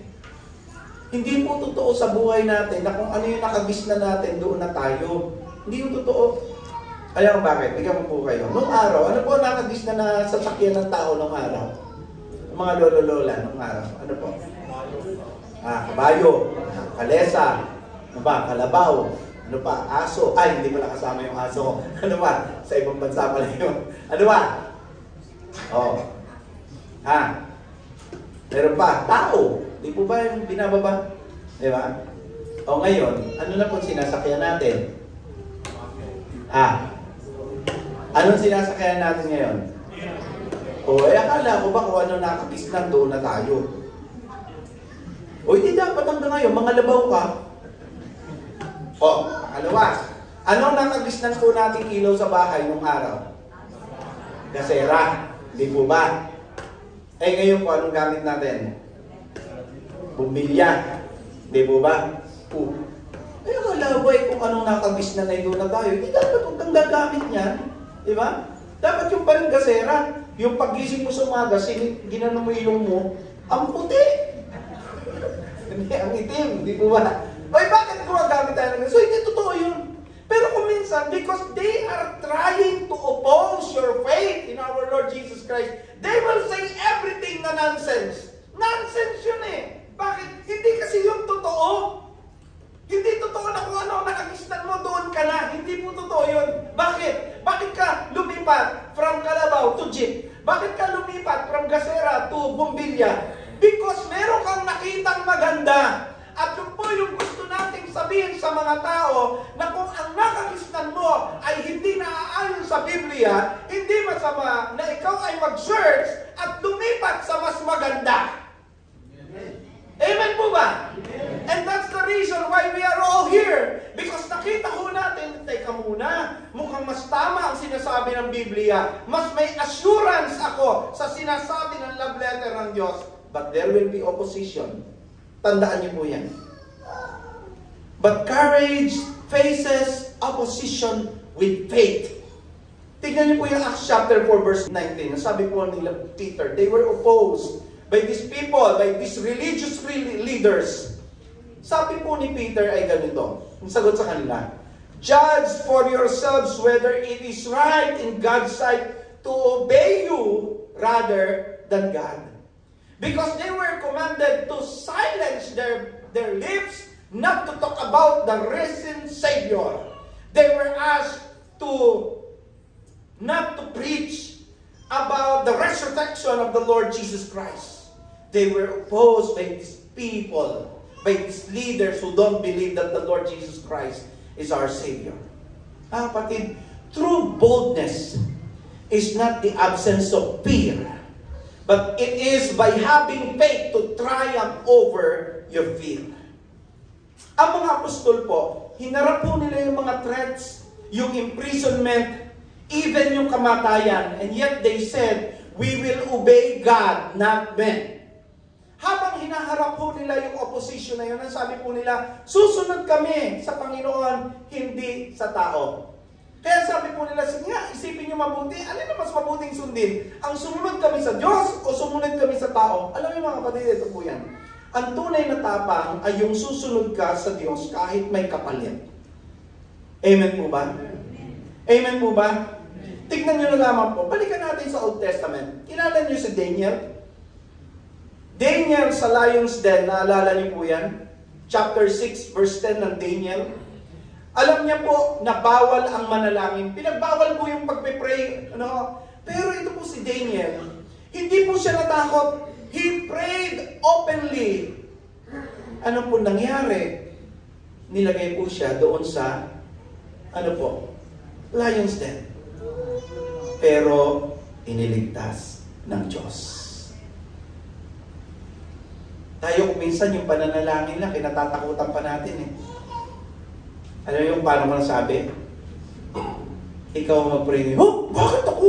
Hindi po totoo sa buhay natin na kung ano yung nakagis na natin, doon na tayo. Hindi yung totoo. Alam mo bakit? Bigyan mo po kayo. Nung araw, ano po nakagis na sasakyan ng tao nung araw? Mga lolo-lola nung araw. Ano po? Kabayo, kalesa, ano ba? Kalabaw, ano pa? Aso. Ay, hindi ko nakasama yung aso. Ano ba? Sa ibang bansa pala yun. Ano ba? Meron pa, tao. Di po ba yung binababa? Di ba? O ngayon, ano na po sinasakyan natin? Anong sinasakyan natin ngayon? Akala ko ba kung ano nakakis lang doon na tayo? Hindi dapat hanggang ngayon, mga labaw ka. Pangalawa, anong nakagisnan po nating ilaw sa bahay nung araw? Gasera. Di po ba? Ngayon po, anong gamit natin? Bumbilya. Di po ba? Kalaway kung anong nakagisnan na doon na tayo. Hindi dapat huwag kang gagamit niyan. Di ba? Dapat yung parang gasera, yung pagising mo sa umaga, ginano mo ilong mo, ang puti. Hindi, ang itim. Di po ba? Bakit gumagamit tayo ng so, hindi totoo yun. Pero kung minsan, because they are trying to oppose your faith in our Lord Jesus Christ, they will say everything na nonsense. Nonsense yun eh. Bakit? Hindi kasi yung totoo. Hindi totoo na kung ano nakagisnan mo, doon ka na. Hindi po totoo yun. Bakit? Bakit ka lumipat from Kalabaw to Jeep? Bakit ka lumipat from Gasera to Bumbilya? Because meron kang nakitang maganda. At yun po yung gusto nating sabihin sa mga tao na kung ang nakagisnan mo ay hindi naaayon sa Biblia, hindi masama na ikaw ay mag-search at lumipat sa mas maganda. Amen po ba? And that's the reason why we are all here. Because nakita ho natin, teka muna, mukhang mas tama ang sinasabi ng Biblia. Mas may assurance ako sa sinasabi ng love letter ng Diyos. But there will be opposition. Tandaan niyo po yan. But courage faces opposition with faith. Tignan niyo po yung Acts chapter 4 verse 19. Sabi po nila Peter, they were opposed by these people, by these religious leaders. Sabi po ni Peter ay ganito. Ang sagot sa kanila, judge for yourselves whether it is right in God's sight to obey you rather than God. Because they were commanded to silence their lips, not to talk about the risen Savior. They were asked to not to preach about the resurrection of the Lord Jesus Christ. They were opposed by these people, by these leaders who don't believe that the Lord Jesus Christ is our Savior. Kapatid, true boldness is not the absence of fear, but it is by having faith to triumph over your fear. Ang mga apostol po, hinarap po nila yung mga threats, yung imprisonment, even yung kamatayan, and yet they said, we will obey God, not men. Habang hinaharap po nila yung opposition na yun, ang sabi po nila, susunod kami sa Panginoon, hindi sa tao. Kaya sabi po nila, sige nga, isipin nyo mabuti, alin na mas mabuting sundin? Ang sumunod kami sa Diyos o sumunod kami sa tao? Alam niyo mga kapatid, ito po yan. Ang tunay na tapang ay yung susunod ka sa Diyos kahit may kapalit. Amen po ba? Amen po ba? Tignan nyo na lamang po. Balikan natin sa Old Testament. Kilala nyo si Daniel? Daniel sa lion's den, naalala niyo po yan? Chapter 6, verse 10 ng Daniel. Alam niya po na bawal ang manalangin. Pinagbawal po yung pagpe-pray. Pero ito po si Daniel, hindi po siya natakot. He prayed openly. Ano po nangyari? Nilagay po siya doon sa, lion's den. Pero iniligtas ng Diyos. Tayo kung minsan yung pananalangin lang, kinatatakutan pa natin eh. Ano yung paano mo nasabi? Ikaw mag-pray, oh, bakit ako?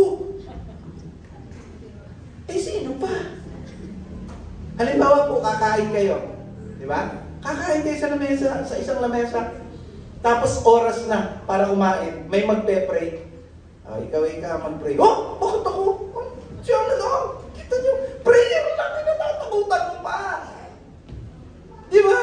Eh, sino pa? Halimbawa po, kakain kayo. Di ba? Kakain kayo sa lamesa, sa isang lamesa. Tapos oras na para kumain. May magpe-pray. Ikaw mag-pray. Oh, bakit ako? Siya na lang. Kita nyo, prayer lang, kinatatakutan mo pa. Di ba?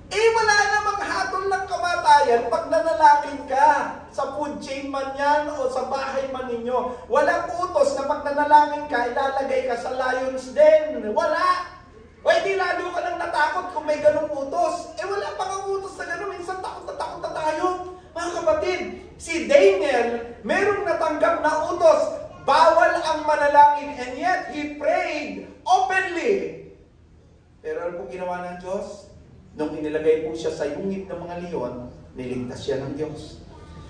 Eh, wala namang hatol ng kamatayan pag nanalangin ka. Sa food chain man yan o sa bahay man ninyo. Walang utos na pag nanalangin ka, ilalagay ka sa lion's den. Wala. O hindi lalo ka lang natakot kung may ganung utos. Eh wala pang utos na gano'n. Minsan takot na tayo. Mga kapatid, si Daniel, merong natanggap na utos. Bawal ang manalangin and yet he prayed openly. Pero ano po ginawa ng Diyos? Nung inilagay po siya sa yungib ng mga leon, niligtas siya ng Diyos.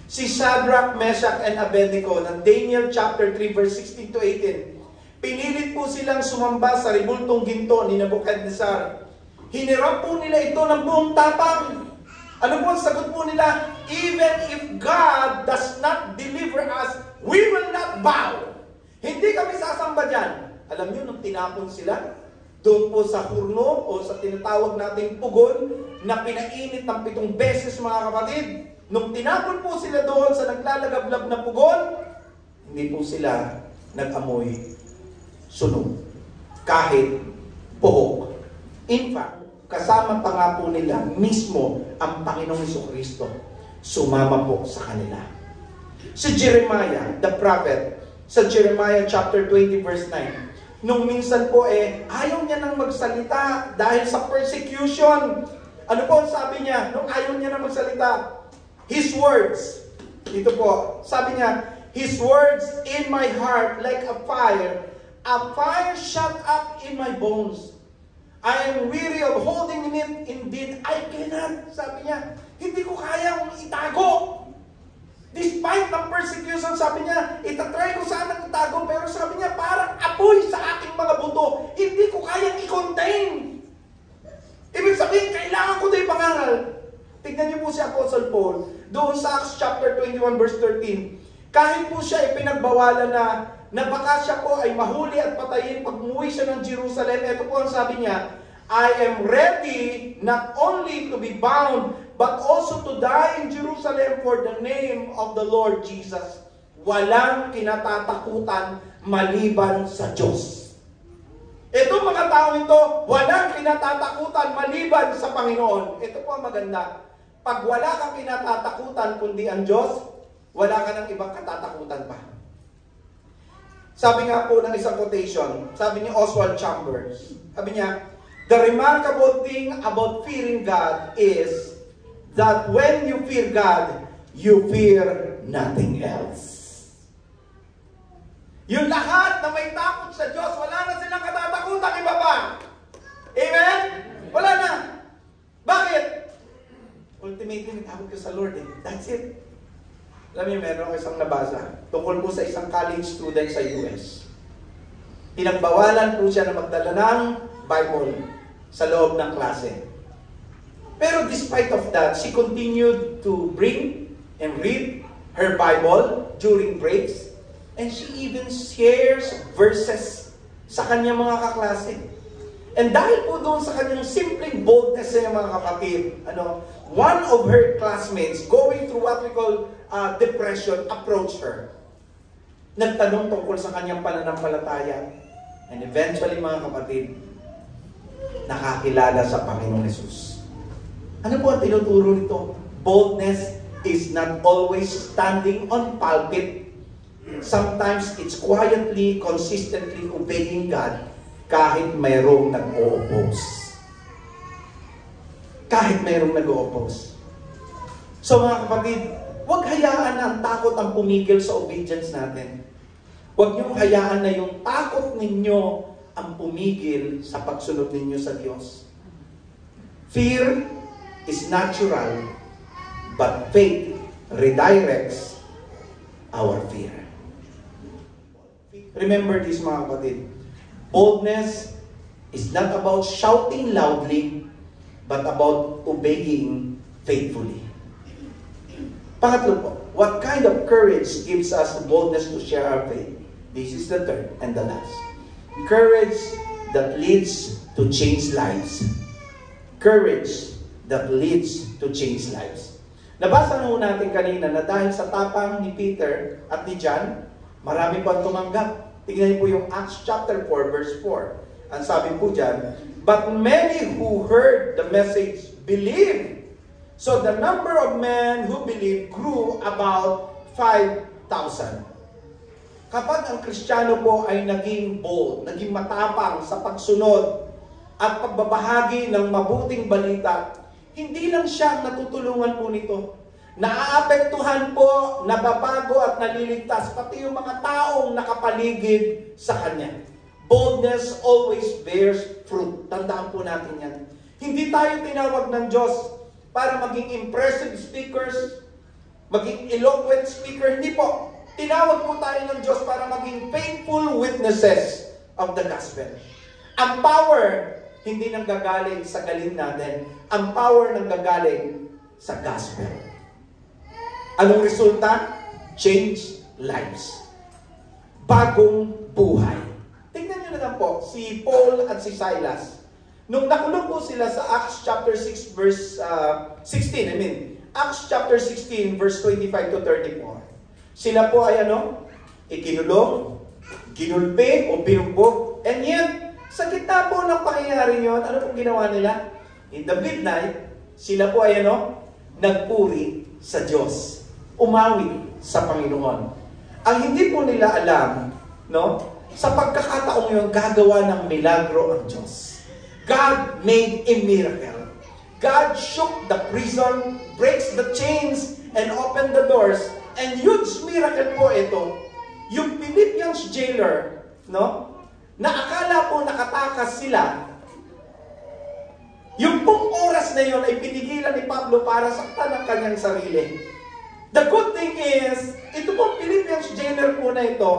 Si Shadrach, Meshach, and Abednego ng Daniel chapter 3 verse 16 to 18. Pinilit po silang sumamba sa ribultong ginto ni Nebuchadnezzar. Hinirap po nila ito ng buong tapang. Ano po ang sagot po nila? Even if God does not deliver us, we will not bow. Hindi kami sasamba dyan. Alam nyo, nung tinapon sila, doon po sa hurno o sa tinatawag nating pugon na pinainit ng 7 beses mga kapatid. Nung tinapon po sila doon sa naglalagablab na pugon, hindi po sila nag-amoy sunog. Kahit puhok. In fact, kasama pa nga po nila mismo ang Panginoong Jesucristo. Sumama po sa kanila. Si Jeremiah, the prophet, sa Jeremiah chapter 20 verse 9, nung minsan po ayaw niya nang magsalita dahil sa persecution. Ano po ang sabi niya? Nung ayaw niya nang magsalita, His words, dito po, sabi niya, His words in my heart like a fire shut up in my bones. I am weary of holding it, indeed I cannot. Sabi niya, hindi ko kayang itago. Despite the persecution, sabi niya, itatry ko sanang itago, pero sabi niya, parang apoy sa aking mga buto. Hindi ko kayang i-contain. Ibig sabihin, kailangan ko ito ipangaral. Tignan niyo po si Apostle Paul, doon sa Acts chapter 21 verse 13. Kahit po siya pinagbawalan na baka siya po ay mahuli at patayin pag umuwi siya ng Jerusalem, ito po ang sabi niya, I am ready not only to be bound, but also to die in Jerusalem for the name of the Lord Jesus. Walang kinatatakutan maliban sa Diyos. Itong mga tao ito, walang kinatatakutan maliban sa Panginoon. Ito po ang maganda. Pag wala kang kinatatakutan kundi ang Diyos, wala ka ng ibang katatakutan pa. Sabi nga po ng isang quotation, sabi ni Oswald Chambers, sabi niya, the remarkable thing about fearing God is that when you fear God, you fear nothing else. Yung lahat na may takot sa Diyos, wala na silang katatakutan iba pa. Amen? Wala na. Bakit? Ultimately, takot ka sa Lord. That's it. Alam niyo, meron ako isang nabasa tungkol po sa isang college student sa US. Pinagbawalan po siya na magdala ng Bible sa loob ng klase. Pero despite of that, she continued to bring and read her Bible during breaks. And she even shares verses sa kanyang mga kaklase. And dahil po doon sa kanyang simpleng boldness sa mga kapatid, one of her classmates going through what we call depression approached her. Nagtanong tungkol sa kanyang pananampalataya. And eventually mga kapatid, nakakilala sa Panginoong Hesus. Ano po ang tinuturo nito? Boldness is not always standing on pulpit. Sometimes it's quietly, consistently obeying God kahit mayroong nag-o-oppose. Kahit mayroong nag-o-oppose. So mga kapatid, huwag hayaan na ang takot ang pumigil sa obedience natin. Huwag niyong hayaan na yung takot ninyo ang pumigil sa pagsunod ninyo sa Diyos. Fear is natural, but faith redirects our fear. Remember this mga kapatid. Boldness is not about shouting loudly, but about obeying faithfully. Pangatlo po, what kind of courage gives us the boldness to share our faith? This is the third and the last. Courage that leads to change lives. Courage that leads to change lives. Nabasa na natin kanina na dahil sa tapang ni Peter at ni John, marami po ang tumanggap. Tingnan niyo po yung Acts chapter 4 verse 4. Ang sabi po dyan, but many who heard the message believed. So the number of men who believed grew about 5,000. Kapag ang Kristiyano po ay naging bold, naging matapang sa pagsunod at pagbabahagi ng mabuting balita, hindi lang siya natutulungan po nito. Naaapektuhan po, nababago at naliligtas pati yung mga taong nakapaligid sa kanya. Boldness always bears fruit. Tandaan po natin yan. Hindi tayo tinawag ng Diyos para maging impressive speakers, maging eloquent speaker. Hindi po. Tinawag po tayo ng Diyos para maging faithful witnesses of the gospel. Ang power, hindi nang gagaling sa galing natin. Ang power nang gagaling sa gospel. Anong resulta? Change lives. Bagong buhay. Tingnan nyo na lang po, si Paul at si Silas. Nung nakulong po sila sa Acts chapter 6 verse 16, Acts chapter 16 verse 25 to 34. Sila po ay ikinulong, ginulpi o binugbog. And yet, sa gitna po ng pangyayari yun, ano pong ginawa nila? In the midnight, sila po ay nagpuri sa Diyos. Umawi sa Panginoon. Ang hindi po nila alam, sa pagkakataong yun, gagawa ng milagro ang Diyos. God made a miracle. God shook the prison, breaks the chains, and opened the doors. And huge miracle po ito. Yung Philippians jailer, na akala po nakatakas sila, yung pong oras na yun ay pinigilan ni Pablo para saktan ang kanyang sarili. The good thing is, ito pong Philippians jailer po na ito,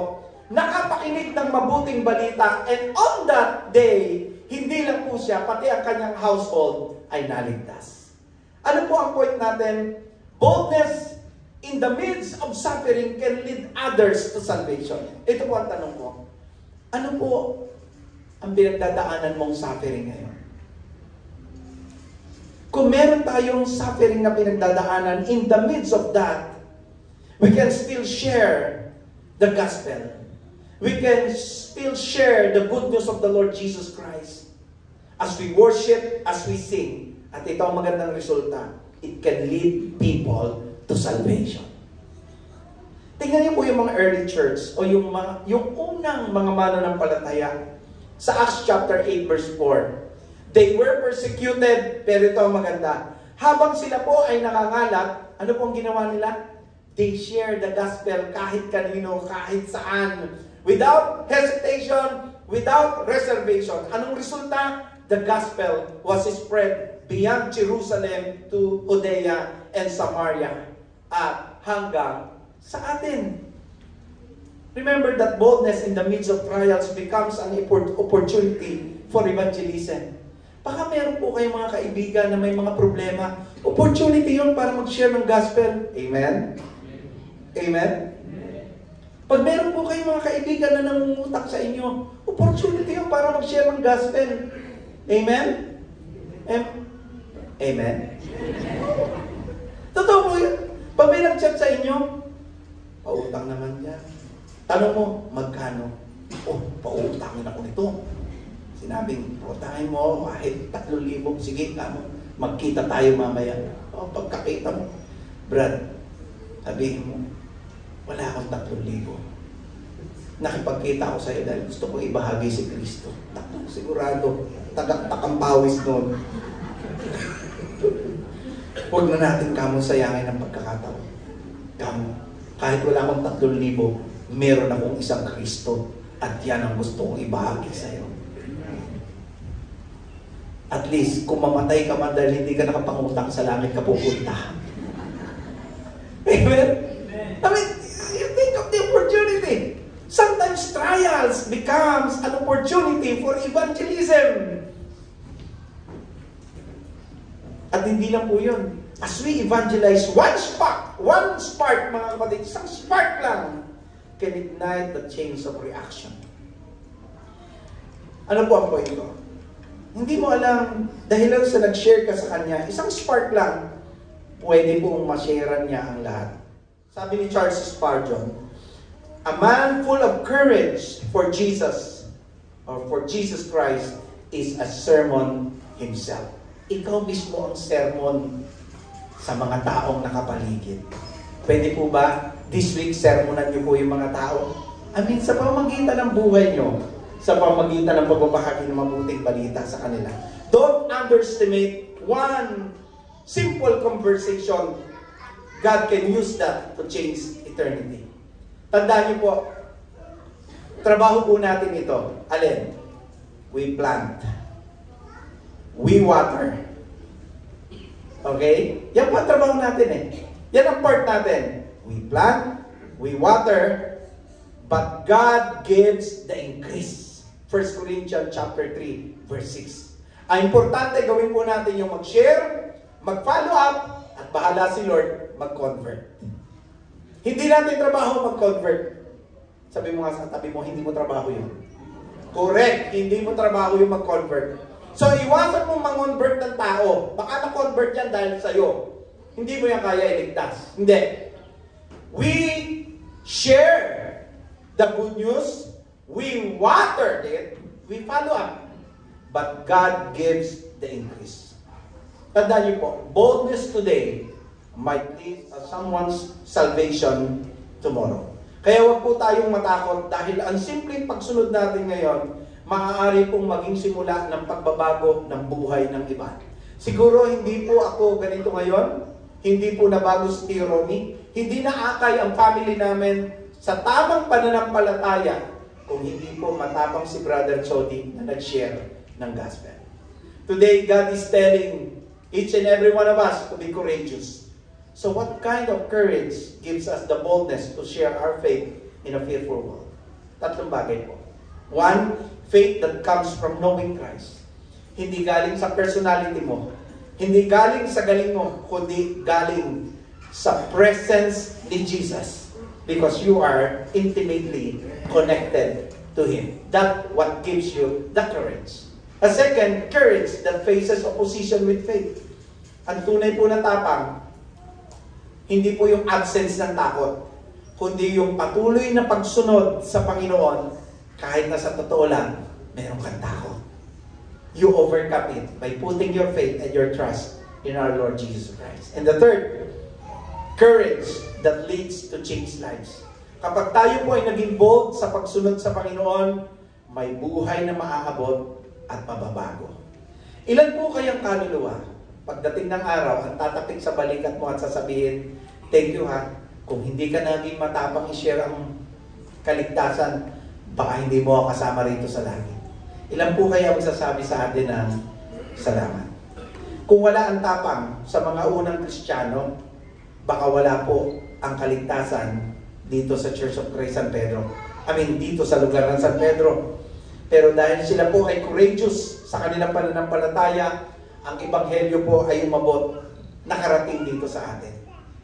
nakapakinig ng mabuting balita, and on that day, hindi lang po siya, pati ang kanyang household ay naligtas. Ano po ang point natin? Boldness in the midst of suffering can lead others to salvation. Ito po ang tanong ko. Ano po ang pinagdadaanan mong suffering ngayon? Kung meron tayong suffering na pinagdadaanan, in the midst of that, we can still share the gospel. We can still share the good news of the Lord Jesus Christ. As we worship, as we sing. At ito ang magandang resulta. It can lead people to salvation. Tingnan niyo po yung mga early church o yung unang mga mananampalataya sa Acts chapter 8 verse 4. They were persecuted, pero ito ang maganda. Habang sila po ay nakangalat, ano pong ginawa nila? They shared the gospel kahit kanino, kahit saan. Without hesitation, without reservation. Anong resulta? The gospel was spread beyond Jerusalem to Judea and Samaria at hanggang sa atin. Remember that boldness in the midst of trials becomes an opportunity for evangelism. Baka meron po kayong mga kaibigan na may mga problema. Opportunity yun para mag-share ng gospel. Amen? Amen? Pag meron po kayong mga kaibigan na nangungutang sa inyo, opportunity yun para mag-share ng gospel. Amen? Amen? Totoo po yun. Pag may nag-chat sa inyo, pautang naman yan. Tanong mo, magkano? Oh, pautangin ako nito. Sinabing, pautangin mo kahit 3,000. Sige, magkita tayo mamaya. O, pagkakita mo, Brad, sabihin mo, wala akong 3,000. Nakipagkita ako sa'yo dahil gusto ko ibahagi si Kristo. Sigurado, tagaktak ang pawis noon. Huwag na natin kamong sayangin ng pagkakataon. Kahit wala akong 3,000, meron akong isang Kristo at yan ang gusto kong ibahagi sa'yo. At least, kung mamatay ka man dahil hindi ka nakapangutang sa langit ka pupunta. Amen? I mean, you think of the opportunity. Sometimes trials becomes an opportunity for evangelism. At hindi lang po yun. As we evangelize, one spark mga kapatid, isang spark lang can ignite the chains of reaction. Ano po ang point ko? Hindi mo alam, dahil lang sa nag-share ka sa kanya, isang spark lang, pwede pong ma-share niya ang lahat. Sabi ni Charles Spurgeon, a man full of courage for Jesus, or for Jesus Christ, is a sermon himself. Ikaw mismo ang sermon sa mga taong nakapaligid. Pwede po ba, this week, sermonan niyo po yung mga tao? I mean, sa pamamagitan ng buhay niyo, sa pamamagitan ng pagbabahagi ng mabuting balita sa kanila. Don't underestimate one simple conversation. God can use that to change eternity. Tandaan niyo po, trabaho po natin ito. Alin? We plant. We water. Okay? Yan po ang trabaho natin eh. Yan ang part natin. We plant, we water, but God gives the increase. 1 Corinthians chapter 3, verse 6. Ang importante, gawin po natin yung mag-share, mag-follow up, at bahala si Lord mag-convert. Hindi natin trabaho mag-convert. Sabi mo nga sa tabi mo, hindi mo trabaho yun. Correct, hindi mo trabaho yung mag-convert. So, iwasan mong mag-convert ng tao. Baka na-convert yan dahil sa'yo. Hindi mo yan kaya iligtas. Hindi. We share the good news. We watered it, we follow up. But God gives the increase. Tandaan niyo po, boldness today might lead to someone's salvation tomorrow. Kaya wag po tayong matakot dahil ang simpleng pagsunod natin ngayon, maaari pong maging simula ng pagbabago ng buhay ng iba. Siguro hindi po ako ganito ngayon, hindi po nabago si Tio Romy, hindi naakay ang family namin sa tamang pananampalataya kung hindi po matapang si Brother Chody na nag-share ng gospel. Today, God is telling each and every one of us to be courageous. So what kind of courage gives us the boldness to share our faith in a fearful world? Tatlong bagay po. One, faith that comes from knowing Christ. Hindi galing sa personality mo. Hindi galing sa galing mo, kundi galing sa presence ni Jesus. Because you are intimately connected to Him. That's what gives you the courage. A second, courage that faces opposition with faith. Ang tunay po na tapang, hindi po yung absence ng takot, kundi yung patuloy na pagsunod sa Panginoon, kahit na sa totoo lang, meron kang takot. You overcome it by putting your faith and your trust in our Lord Jesus Christ. And the third, courage that leads to change lives. Kapag tayo po ay naging bold sa pagsunod sa Panginoon, may buhay na maaabot at mababago. Ilan po kayang kaluluwa, pagdating ng araw, ang tatapik sa balikat mo at sasabihin, thank you ha, kung hindi ka naging matapang i-share ang kaligtasan, baka hindi mo ako kasama rito sa langit. Ilan po kaya magsasabi sa atin ng salamat? Kung wala ang tapang sa mga unang Kristiyano, baka wala po ang kaligtasan dito sa Church of Christ San Pedro. Dito sa lugar ng San Pedro. Pero dahil sila po ay courageous sa kanilang pananampalataya, ang ebanghelyo po ay umabot, nakarating dito sa atin.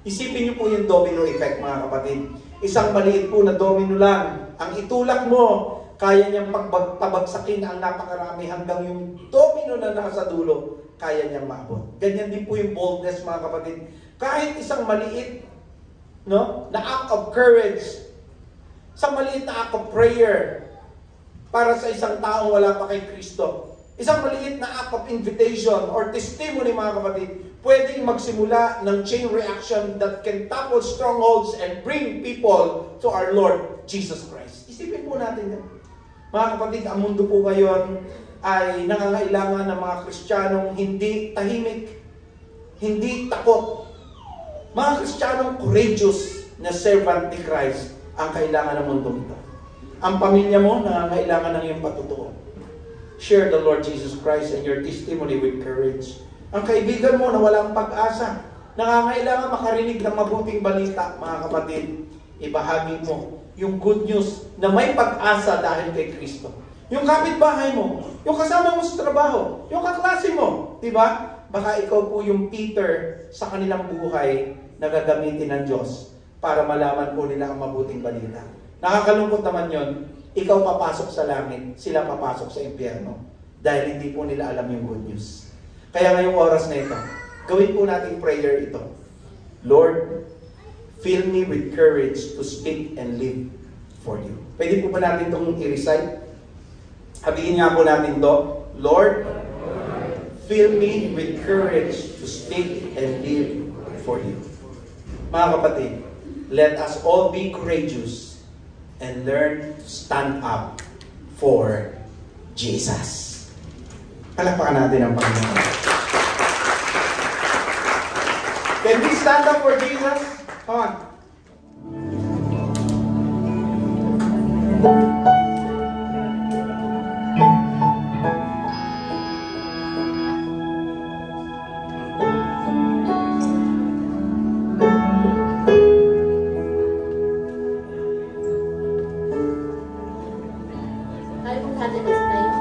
Isipin niyo po yung domino effect, mga kapatid. Isang maliit po na domino lang, ang itulak mo, kaya niyang pabagsakin ang napakarami hanggang yung domino na nasa dulo, kaya niyang maabot. Ganyan din po yung boldness, mga kapatid. Kahit isang maliit, na act of courage, isang maliit na act of prayer para sa isang taong wala pa kay Kristo, isang maliit na act of invitation or testimony, mga kapatid, pwedeng magsimula ng chain reaction that can topple strongholds and bring people to our Lord Jesus Christ. Isipin po natin yan. Mga kapatid, ang mundo po ngayon ay nangangailangan ng mga Kristiyanong hindi tahimik, hindi takot. Mga Kristiyanong courageous na servant ni Christ ang kailangan ng mundo ito. Ang pamilya mo nangangailangan ng iyong patutuo. Share the Lord Jesus Christ and your testimony with courage. Ang kaibigan mo na walang pag-asa, nangangailangan makarinig ng mabuting balita, mga kapatid, ibahagi mo yung good news na may pag-asa dahil kay Kristo. Yung kapitbahay mo, yung kasama mo sa trabaho, yung kaklase mo, di ba? Baka ikaw po yung Peter sa kanilang buhay na gagamitin ng Diyos para malaman po nila ang mabuting balita. Nakakalungkot naman yon. Ikaw papasok sa langit, sila papasok sa impyerno. Dahil hindi po nila alam yung good news. Kaya ngayong oras na ito, gawin po natin prayer ito. Lord, fill me with courage to speak and live for you. Pwede po ba natin itong i-recite? Sabihin nga po natin to, Lord, fill me with courage to speak and live for you. Mga kapatid, let us all be courageous and learn to stand up for Jesus. Palakpakan natin ang Panginoon. Can we stand up for Jesus? Come on. Tayo kung katinis tayo.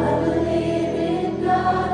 I believe in God.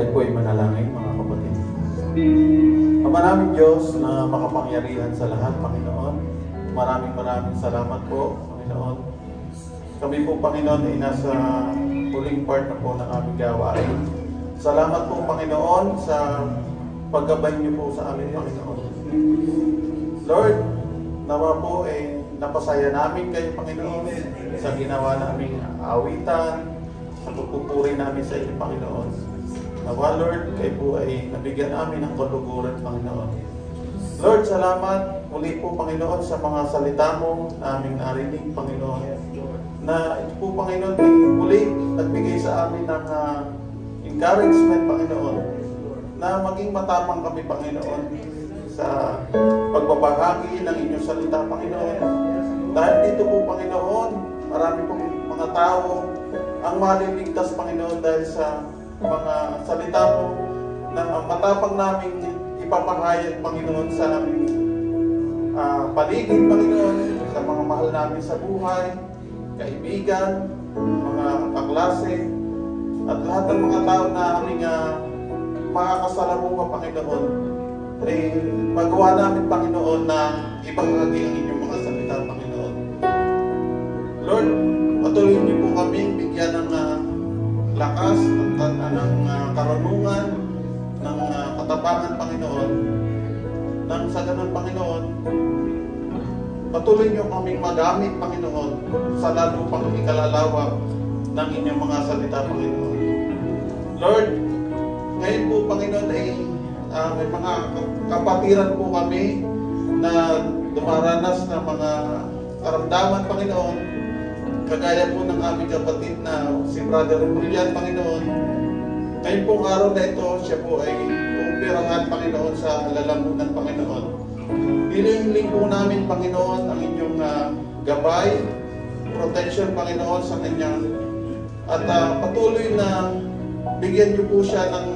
Tayo po ay manalangin, mga kapatid. Ama naming Diyos na makapangyarihan sa lahat, Panginoon, maraming salamat po, Panginoon. Kami po, Panginoon, ay nasa huling part na po ng aming gawain. Salamat po, Panginoon, sa paggabay niyo po sa amin, Panginoon. Lord, nawa po ay napasaya namin kayo, Panginoon, sa ginawa naming awitan, sa pagpupuri namin sa inyo, Panginoon. Nawa, Lord, kayo po ay nabigyan namin ng kaluguran, Panginoon. Lord, salamat muli po, Panginoon, sa mga salita mo na aming narinig, Panginoon. Na ito po, Panginoon, ay muli at bigay sa amin ng encouragement, Panginoon. Na maging matapang kami, Panginoon, sa pagbabahagi ng inyong salita, Panginoon. Dahil dito po, Panginoon, marami pong mga tao ang maliligtas, Panginoon, dahil sa mga salita mo na matapang namin ipapahayag, Panginoon, sa aming paligid, Panginoon, sa mga mahal namin sa buhay, kaibigan, mga kaklase, at lahat ng mga tao na aming makakasalamuha, Panginoon, ay magawa namin, Panginoon, na ibahagi ang inyong mga salita, Panginoon. Lord, patuloy niyo po kami bigyan ng lakas, ng karunungan, ng katapangan, Panginoon. Nang sa ganun, Panginoon, patuloy niyo kaming magamit, Panginoon, sa lalo pang ikalalawak ng inyong mga salita, Panginoon. Lord, ngayon po, Panginoon, ay may mga kapatiran po kami na dumaranas ng mga karamdaman, Panginoon. Kagaya po ng aming kapatid na si Brother Julian, Panginoon. Ngayon pong araw na ito, siya po ay uupirahan, Panginoon, sa lalamunan, Panginoon. Hiling-hiling po namin, Panginoon, ang inyong gabay, protection, Panginoon, sa kanyang at patuloy na bigyan niyo po siya ng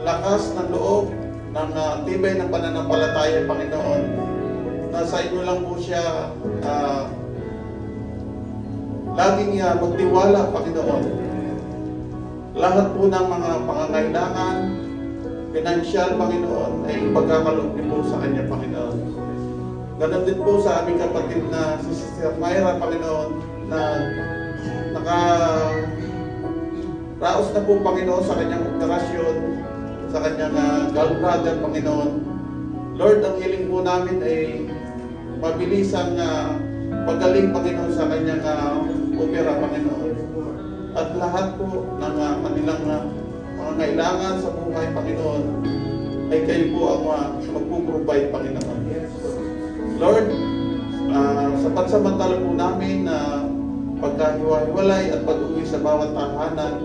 lakas ng loob, ng tibay ng pananampalataya, Panginoon. Na sa inyo lang po siya laging magtiwala, Panginoon. Lahat po ng mga pangangailangan, financial, Panginoon, ay pagkakaloob niyo po sa kanya, Panginoon. Ganon din po sa aming kapatid na si Sister Myra, Panginoon, na raos na po, Panginoon, sa kanyang operasyon, sa kanyang gallbladder, Panginoon. Lord, ang hiling po namin ay mabilisang pagaling, Panginoon, sa kanyang opera, Panginoon. At lahat po ng kanilang mga kailangan sa buhay, Panginoon, ay kayo po ang magpuprovide, Panginoon. Lord, sa pansamantala po namin na pagkahiwa-hiwalay at pag-uwi sa bawat tahanan,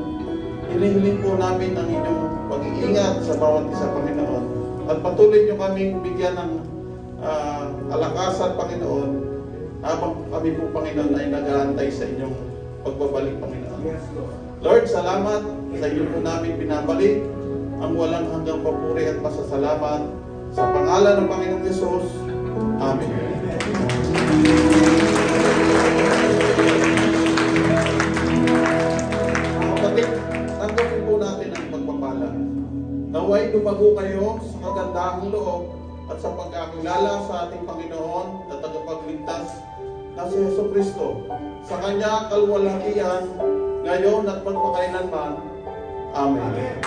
hinihiling po namin ang inyong pag-iingat sa bawat isa, Panginoon. At patuloy niyo kaming bigyan ng kalakasan, Panginoon, habang kami po, Panginoon, ay nag-aantay sa inyong pagbabalik, Panginoon. Lord, salamat sa inyo po namin binabalik ang walang hanggang papuri at pasasalamat sa pangalan ng Panginoong Yesus. Amen. Kapatid, tanggapin po natin ang pagpapala. Naway lumago kayo sa kagandahang loob at sa pagkakilala sa ating Panginoon na tagapagligtas na si Jesucristo. Sa Kanya kalwalhatian, ngayon at magpakailanman. Amen.